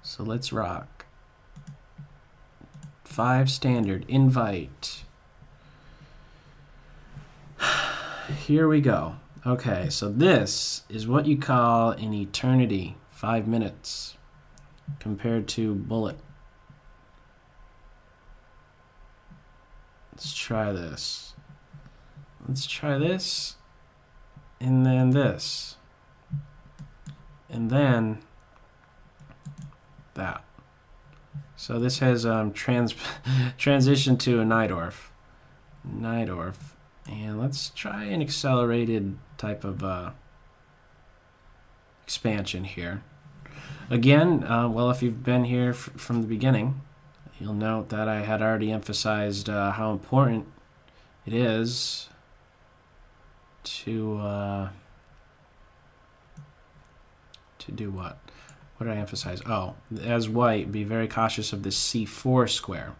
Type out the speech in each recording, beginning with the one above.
So let's rock. 5 standard, invite. Here we go. Okay, so this is what you call an eternity, 5 minutes, compared to bullet. Let's try this. Let's try this, and then this, and then that. So this has transitioned to a Najdorf. And let's try an accelerated type of expansion here. Again, well, if you've been here from the beginning, you'll note that I had already emphasized how important it is to do what? What did I emphasize? Oh, as white, be very cautious of this c4 square.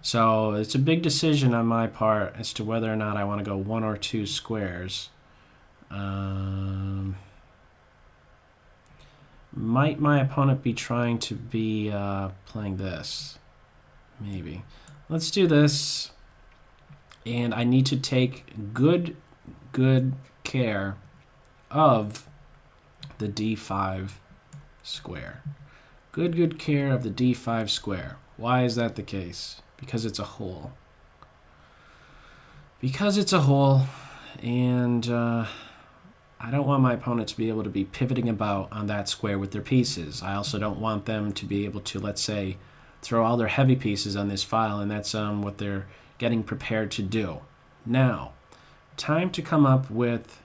So it's a big decision on my part as to whether or not I want to go 1 or 2 squares. Might my opponent be trying to be playing this? Maybe. Let's do this. And I need to take good care of the d5 square. Good care of the d5 square. Why is that the case? Because it's a hole. Because it's a hole, and I don't want my opponent to be able to be pivoting about on that square with their pieces. I also don't want them to be able to, let's say, throw all their heavy pieces on this file, and that's what they're getting prepared to do. Now, time to come up with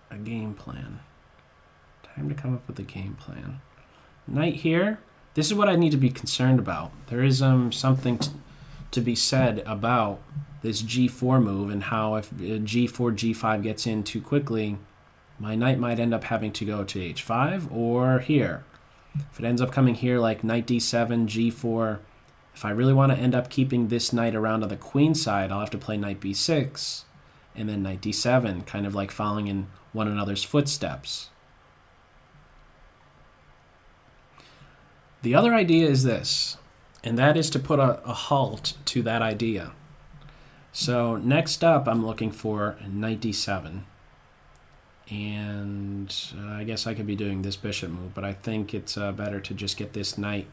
a game plan. Time to come up with a game plan. Knight here. This is what I need to be concerned about. There is something to be said about this g4 move and how if g4, g5 gets in too quickly, my knight might end up having to go to h5 or here. If it ends up coming here like knight d7, g4, if I really want to end up keeping this knight around on the queen side, I'll have to play knight b6 and then knight d7, kind of like following in one another's footsteps. The other idea is this, and that is to put a halt to that idea. So next up, I'm looking for knight d7. And I guess I could be doing this bishop move, but I think it's better to just get this knight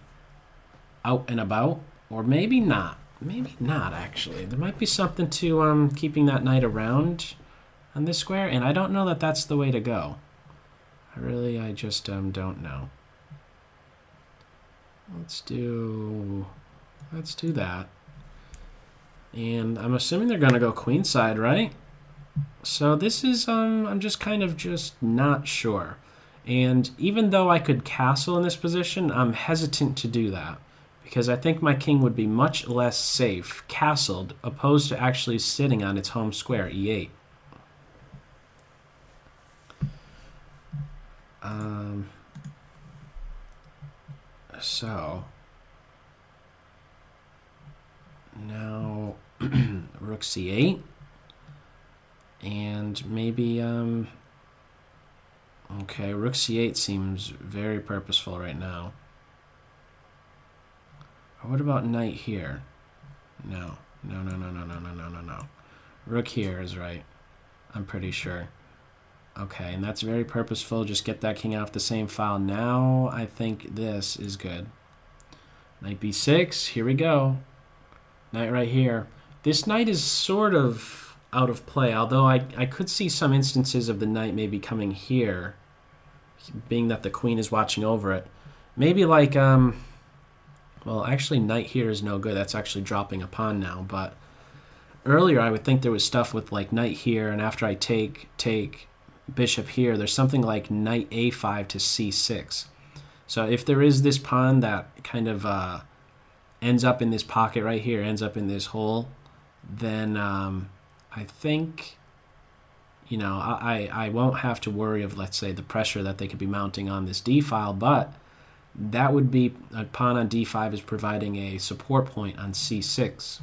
out and about, or maybe not. Maybe not, actually. There might be something to keeping that knight around on this square, and I don't know that that's the way to go. I just don't know. Let's do that. And I'm assuming they're going to go queenside, right? So this is, I'm just kind of just not sure. And even though I could castle in this position, I'm hesitant to do that. Because I think my king would be much less safe castled opposed to actually sitting on its home square, e8. So now rook c8, and maybe okay, rook c8 seems very purposeful right now. Or what about knight here? No. Rook here is right, I'm pretty sure. Okay, and that's very purposeful. Just get that king off the same file. Now I think this is good. Knight b6, here we go. Knight right here. This knight is sort of out of play, although I could see some instances of the knight maybe coming here, being that the queen is watching over it. Maybe like, well, actually knight here is no good. That's actually dropping a pawn now, but earlier I would think there was stuff with like knight here, and after I take bishop here, there's something like knight a5 to c6. So if there is this pawn that kind of ends up in this pocket right here, ends up in this hole, then I think, you know, I won't have to worry of, let's say, the pressure that they could be mounting on this d file, but that would be a pawn on d5 is providing a support point on c6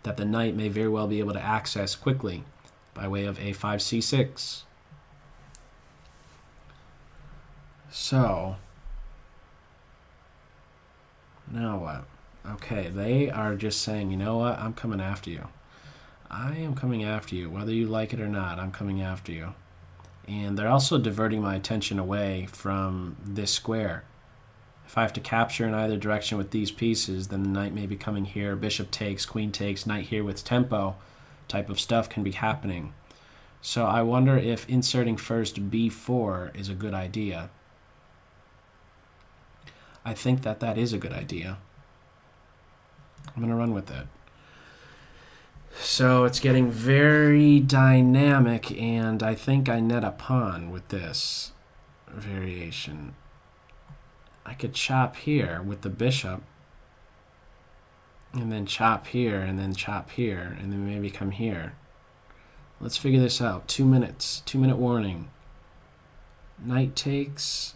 that the knight may very well be able to access quickly by way of a5 c6. So, now what? Okay, they are just saying, you know what? I'm coming after you. I am coming after you. Whether you like it or not, I'm coming after you. And they're also diverting my attention away from this square. If I have to capture in either direction with these pieces, then the knight may be coming here, bishop takes, queen takes, knight here with tempo type of stuff can be happening. So I wonder if inserting first b4 is a good idea. I think that that is a good idea. I'm going to run with it. So it's getting very dynamic, and I think I net a pawn with this variation. I could chop here with the bishop, and then chop here, and then chop here, and then maybe come here. Let's figure this out. 2 minutes. 2-minute warning. Knight takes,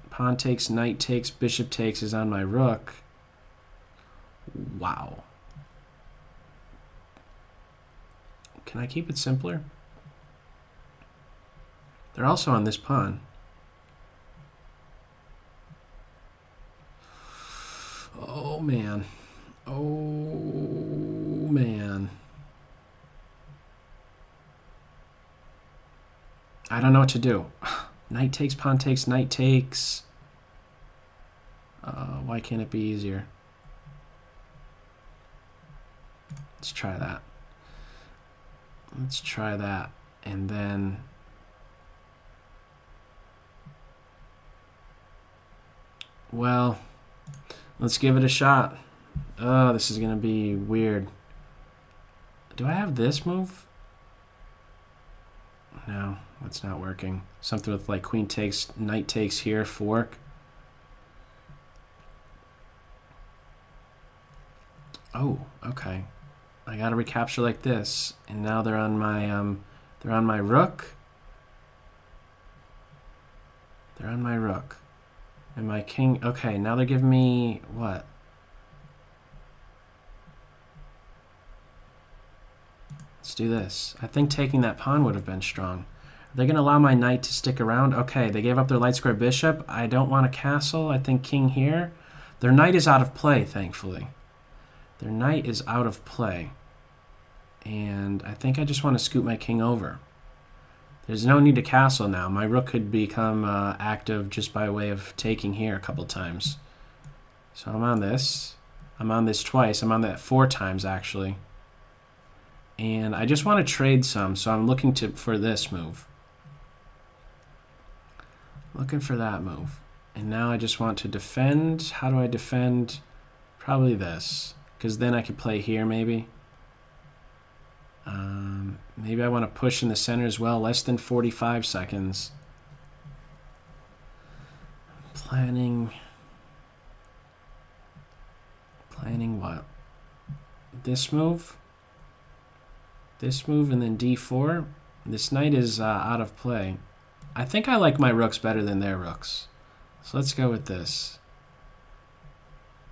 pawn takes, knight takes, bishop takes is on my rook. Wow. Can I keep it simpler? They're also on this pawn. Oh man. Oh man. I don't know what to do. Knight takes, pawn takes, knight takes. Why can't it be easier? Let's try that. Let's try that. And then well, let's give it a shot. Oh, this is going to be weird. Do I have this move? No, that's not working. Something with like queen takes, knight takes here, fork. Oh, okay. I got to recapture like this, and now they're on my rook. They're on my rook. And my king, okay, now they're giving me what? Let's do this. I think taking that pawn would have been strong. Are they going to allow my knight to stick around? Okay, they gave up their light square bishop. I don't want a castle. I think king here. Their knight is out of play, thankfully. Their knight is out of play. And I think I just want to scoot my king over. There's no need to castle now. My rook could become active just by way of taking here a couple times. So I'm on this. I'm on this twice. I'm on that 4 times, actually. And I just want to trade some, so I'm looking for this move. Looking for that move. And now I just want to defend. How do I defend? Probably this. Because then I could play here, maybe. Maybe I want to push in the center as well. Less than 45 seconds. Planning what? This move? This move and then d4. This knight is out of play. I think I like my rooks better than their rooks. So let's go with this.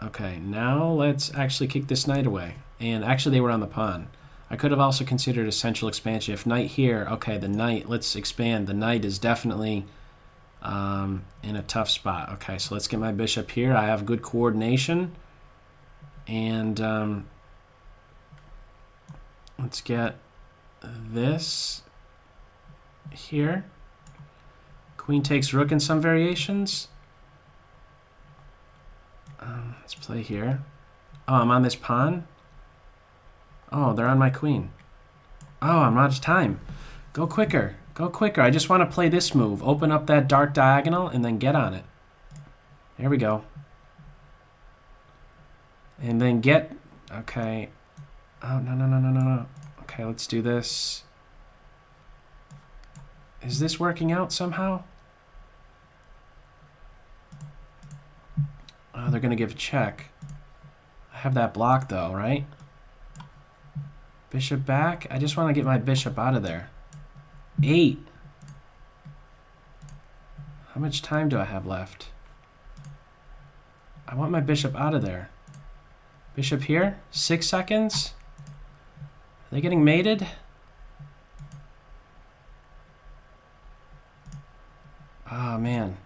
Okay, now let's actually kick this knight away. And actually they were on the pawn. I could have also considered a central expansion. If knight here, okay, the knight, let's expand. The knight is definitely in a tough spot. Okay, so let's get my bishop here. I have good coordination. And let's get this here. Queen takes rook in some variations. Let's play here. Oh, I'm on this pawn. Oh, they're on my queen. Oh, I'm out of time. Go quicker. Go quicker. I just want to play this move. Open up that dark diagonal and then get on it. There we go. And then get... Okay. Oh, no. Okay, let's do this. Is this working out somehow? Oh, they're going to give a check. I have that block though, right? Bishop back. I just want to get my bishop out of there. 8. How much time do I have left? I want my bishop out of there. Bishop here. 6 seconds. Are they getting mated? Oh, man.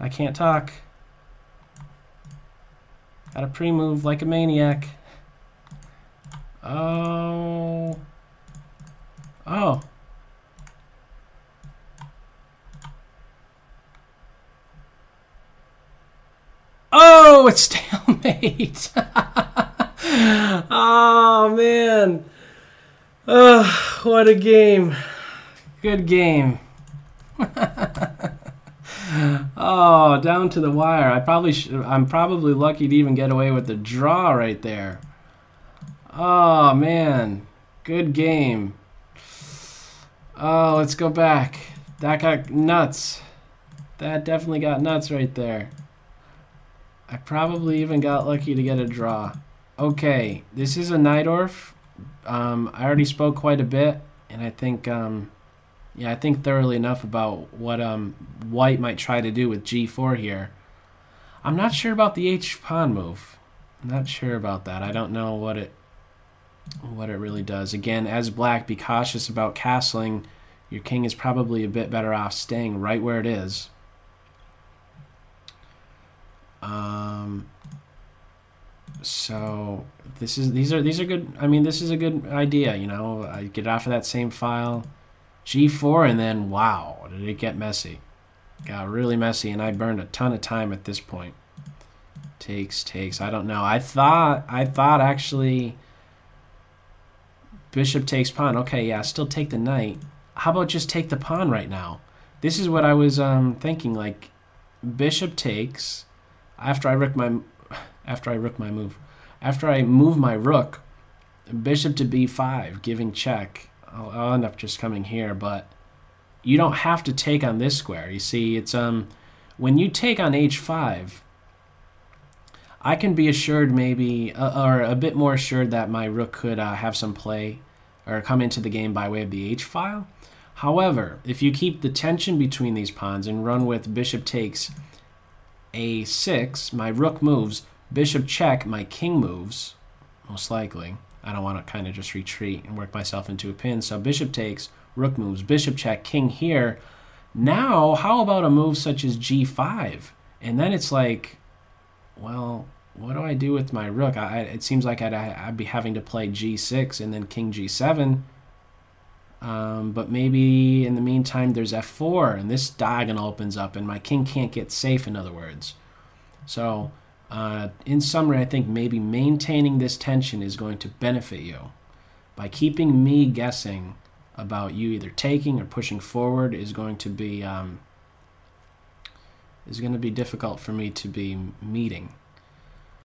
I can't talk. Gotta pre-move like a maniac. Oh. Oh. Oh, it's stalemate. Oh, man. Oh, what a game. Good game. Oh, down to the wire. I'm probably lucky to even get away with the draw right there. Oh, man. Good game. Oh, let's go back. That got nuts. That definitely got nuts right there. I probably even got lucky to get a draw. Okay, this is a Najdorf. I already spoke quite a bit, and I think, yeah, I think thoroughly enough about what White might try to do with G4 here. I'm not sure about the H pawn move. I'm not sure about that. I don't know what it really does. Again, as Black, be cautious about castling. Your king is probably a bit better off staying right where it is. So these are good. I mean, this is a good idea. You know, I get off of that same file, G4, and then wow, did it get messy? Got really messy, and I burned a ton of time at this point. Takes. I don't know. I thought actually bishop takes pawn. Okay, yeah, still take the knight. How about just take the pawn right now? This is what I was thinking. Like, bishop takes. After I move my rook, bishop to b5, giving check. I'll end up just coming here, but you don't have to take on this square. You see, it's when you take on h5, I can be assured maybe, or a bit more assured that my rook could have some play or come into the game by way of the h file. However, if you keep the tension between these pawns and run with bishop takes a6, my rook moves, bishop check, my king moves, most likely. I don't want to kind of just retreat and work myself into a pin. So bishop takes, rook moves, bishop check, king here. Now, how about a move such as g5? And then it's like, well, what do I do with my rook? It seems like I'd be having to play g6 and then king g7. But maybe in the meantime there's f4 and this diagonal opens up and my king can't get safe, in other words. So in summary, I think maybe maintaining this tension is going to benefit you. By keeping me guessing about you either taking or pushing forward is going to be difficult for me to be meeting.